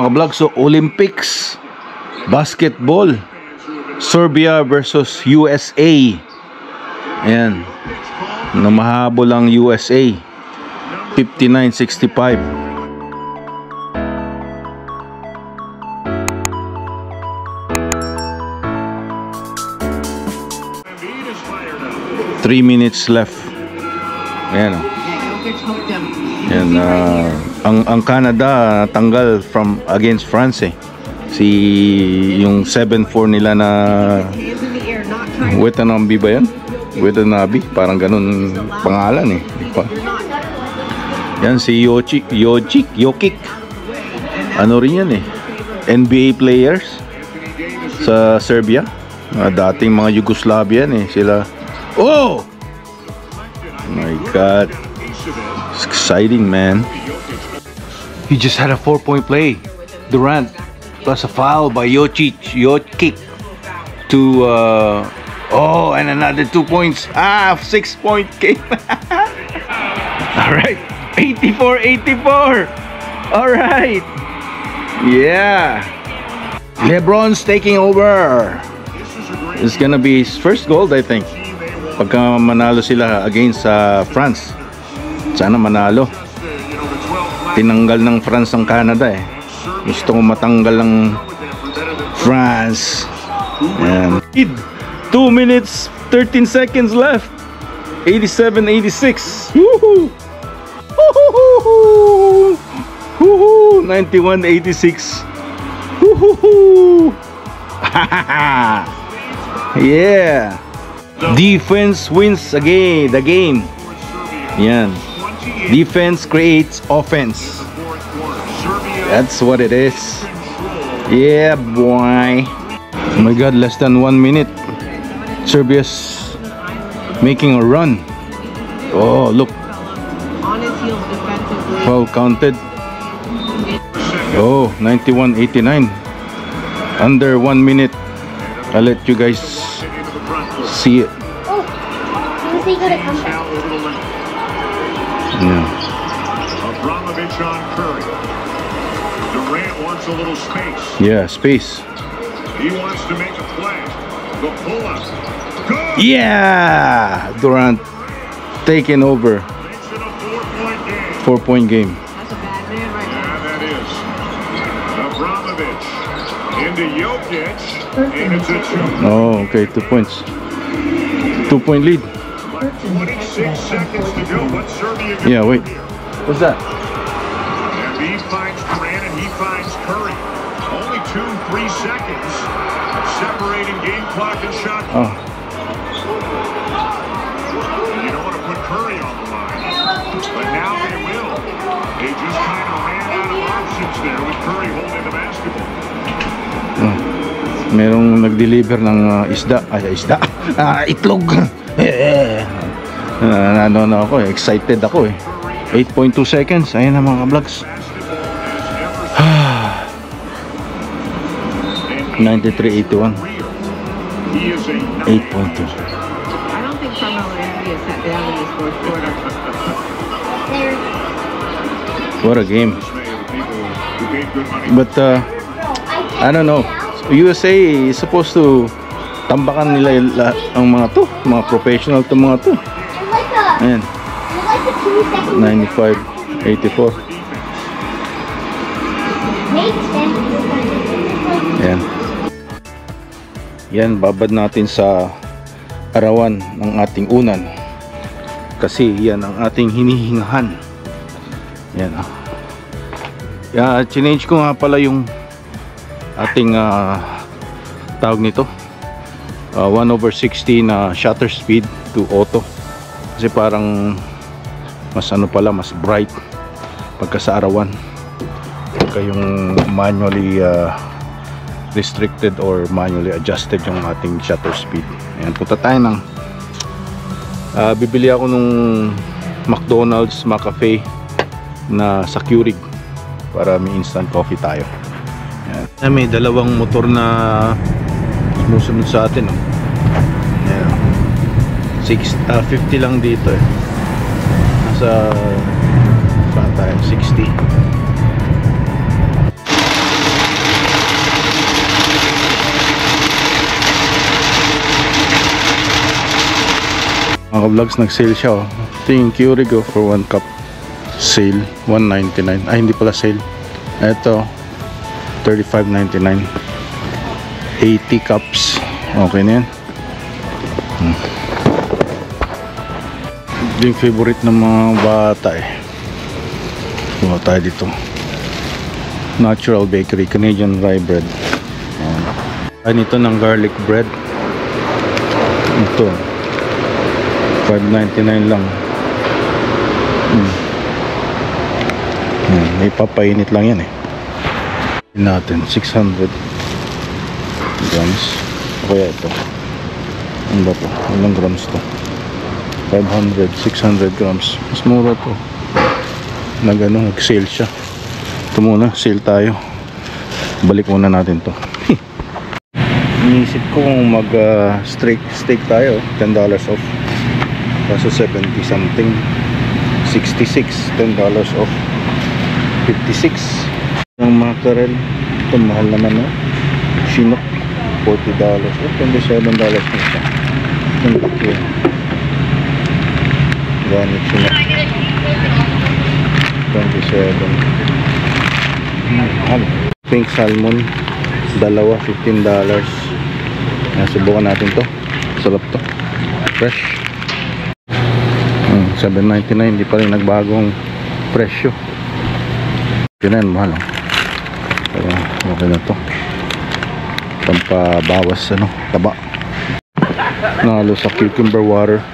Mga vlog, so Olympics basketball, Serbia versus USA. Ayan, namahabol ang USA 59-65. 3 minutes left. Ayan o. Ayan, ang Canada tanggal from against France eh. Yung 7-4 nila na Watanabe ba yan? Watanabe, parang ganun pangalan eh. Yan si Jokic. Ano rin yan eh, NBA players sa Serbia. Dating mga Yugoslavian eh sila. Oh my God, it's exciting, man. He just had a 4-point play, Durant, plus a foul by Jokic to oh, and another 2 points. 6-point game. All right, 84-84. All right, yeah, LeBron's taking over. It's gonna be his first goal, I think, pagka manalo sila against France. Sana manalo. Tinanggal ng France ang Canada eh. Gusto ko matanggal ng France. Ayan. 2 minutes 13 seconds left. 87-86. Woohoo! Woohoo! Woohoo! 91-86. Woohoo! Yeah. Defense wins again the game. Yan. Defense creates offense. That's what it is. Yeah, boy. Oh my God, less than 1 minute. Serbia's making a run. Oh, look. Foul counted. Oh, 91-89. Under 1 minute. I'll let you guys see it. Oh, was he gonna come back? Yeah. Abramovich on Curry. Durant wants a little space. Yeah, space. He wants to make a play. The pull-up. Good. Yeah, Durant taking over. Makes it a 4-point game. 4-point game. That's a bad man right Yeah, now. that is. Abramovich into Jokic, and it's a 2. Oh, okay, 2 points. 2-point lead. 26 seconds to go. What's Serbia going Yeah, wait. here? What's that? And he finds Durant and he finds Curry. Only 2-3 seconds separating game clock and shot clock. Oh, You don't want to put Curry on the line, but now they will. They just kind of ran out of options there with Curry holding the basketball. merong nag-deliver ng isda. Itlog. Ano ako eh, excited ako eh. 8.2 seconds. Ayun na mga vlogs. 93-81. 8.2. I don't think Carmelo Anthony has sat down in this fourth quarter. What a game. But I don't know. USA is supposed to tambakan nila ang mga to, mga professional to mga to. Ayan. 95-84. Ayan. Yan, babad natin sa arawan ng ating unan. Kasi yan ang ating hinihingahan. Yan. Change ko nga pala yung ating tawag nito 1/60 na shutter speed to auto, kasi parang mas pala, mas bright pagka sa arawan, pagka yung manually restricted or manually adjusted yung ating shutter speed. Ayan, punta tayo ng bibili ako nung McDonald's McCafe na sa Keurig para may instant coffee tayo. Ayan. May dalawang motor na sumusunod sa atin, oh. Ayan. 50 lang dito eh. Nasa saan tayo? 60. mga vlogs, nag-sale siya, oh. Ito yung Curigo for 1 cup. Sale, $1.99. Ay, hindi pala sale. Ito, $35.99. 80 cups. Okay na yan. Ito yung favorite ng mga bata eh. Buha tayo dito. Natural Bakery, Canadian Rye Bread. Ay, nito ng garlic bread. Ito $5.99 lang. May papainit lang yan eh. Natin 600 grams. O kaya ito, ano ba to? Ilang grams to? 500, 600 grams. Mas mura to. Nag-sale siya. Ito muna, sale tayo. Balik muna natin to. Inisip ko kung mag steak tayo, $10 off. Kaso 70 something, 66, $10 off, 56. Yung mackerel, ito mahal naman, no? Chinook, $40, $27 na siya. Yung laki, ganit Chinook, 27. Mahal. Pink salmon, dalawa, $15. Subukan natin to. Sarap to, fresh. $7.99, hindi pa rin nagbagong presyo. Yun yan, mahal, oh. Pero okay na to. Pampabawas taba. Nalo sa cucumber water,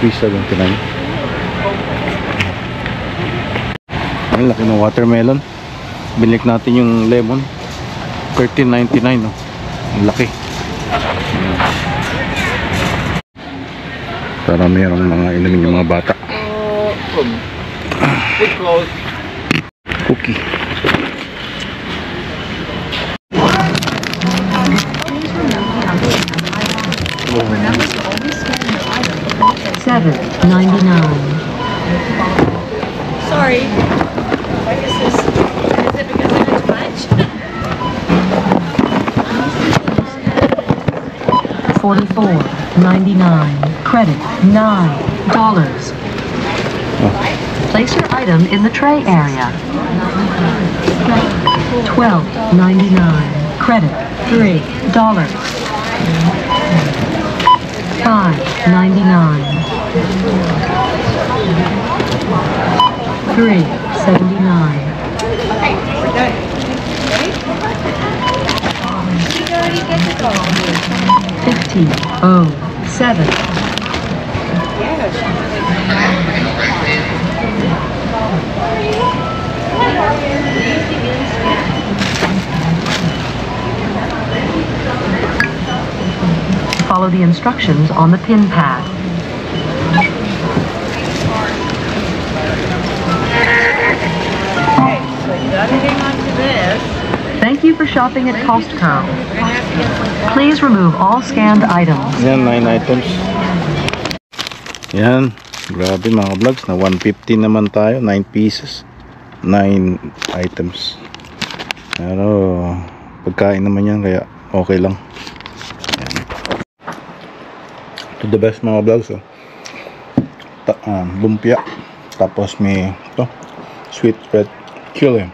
$3.79. Ang laki ng watermelon. Bilik natin yung lemon, $13.99, no? Ang laki. Para mayroong mga inumin yung mga bata. Cookie. $7.99. Sorry. Why is this? Is it because I did too much? $44.99. Credit $9. Place your item in the tray area. $12.99. Credit $3. $5.99. $3.79. $15.07. Follow the instructions on the pin pad. Okay, so you gotta hang on to this. Thank you for shopping at Costco. Please remove all scanned items. Yan, 9 items. Yan, grabe mga vlogs, na 150 naman tayo, 9 pieces, 9 items. Pero pagkain naman yan, kaya okay lang. Yan. To the best mga vlogs, oh. Lumpia, tapos may sweet red chili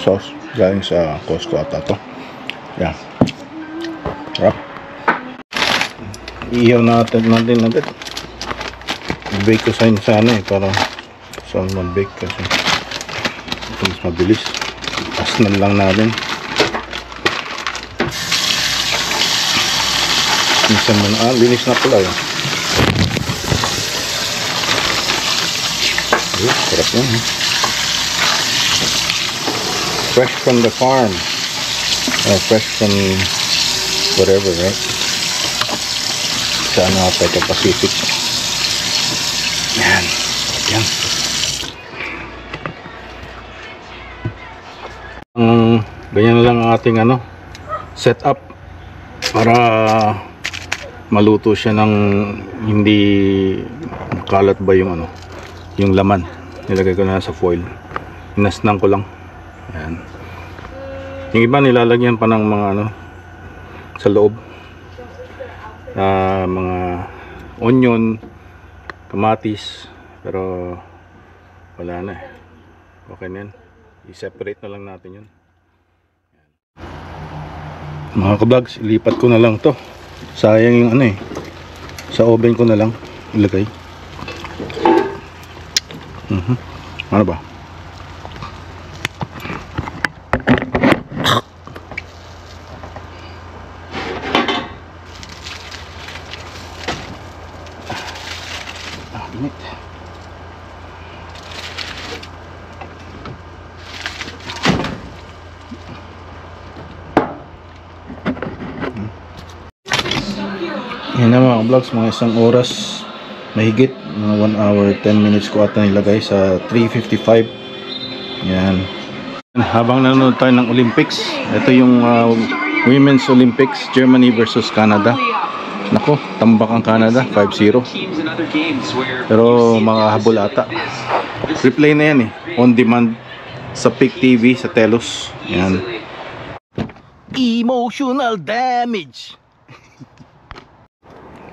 sauce galing sa Costco ata to. Yan, sarap. Iihaw natin i-bake ko sa para saan mag-bake kasi ito mas mabilis. Asnan lang natin. Minsan mo na, linis na pala yun. Sarap yan, fresh from the farm, fresh from whatever, right? Sa ito Pacific. Yan, yan. Ganyan lang ang ating setup para maluto siya ng hindi makalat ba yung yung laman. Nilagay ko na sa foil, inasnang ko lang. Ayan. Yung iba nilalagyan pa ng mga sa loob. mga onion, kamatis, pero wala na eh. Okay na yan, i-separate na lang natin yun. Mga kablogs, ilipat ko na lang to. Sayang yung ano eh, sa oven ko na lang ilagay. Ano ba? Init. Yan na mga vlogs, mga isang oras mahigit, mga 1 hour 10 minutes ko ata nilagay sa 355. Yan. Habang nanonood tayo ng Olympics, ito yung Women's Olympics, Germany versus Canada. Nako, tambak ang Canada, 5-0. Pero makahabol ata. Replay na yan eh, on demand sa Pick TV, sa Telos. Yan. Emotional damage.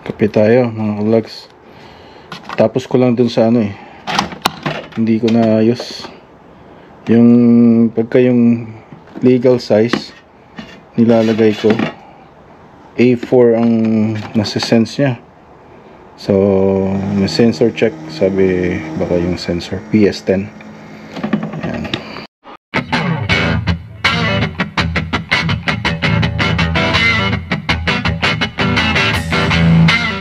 Kape tayo mga vlogs. Tapos ko lang dun sa ano eh, hindi ko na ayos yung pagka yung legal size nilalagay ko. A4 ang nasa sense nya, so may sensor check, sabi baka yung sensor PS10.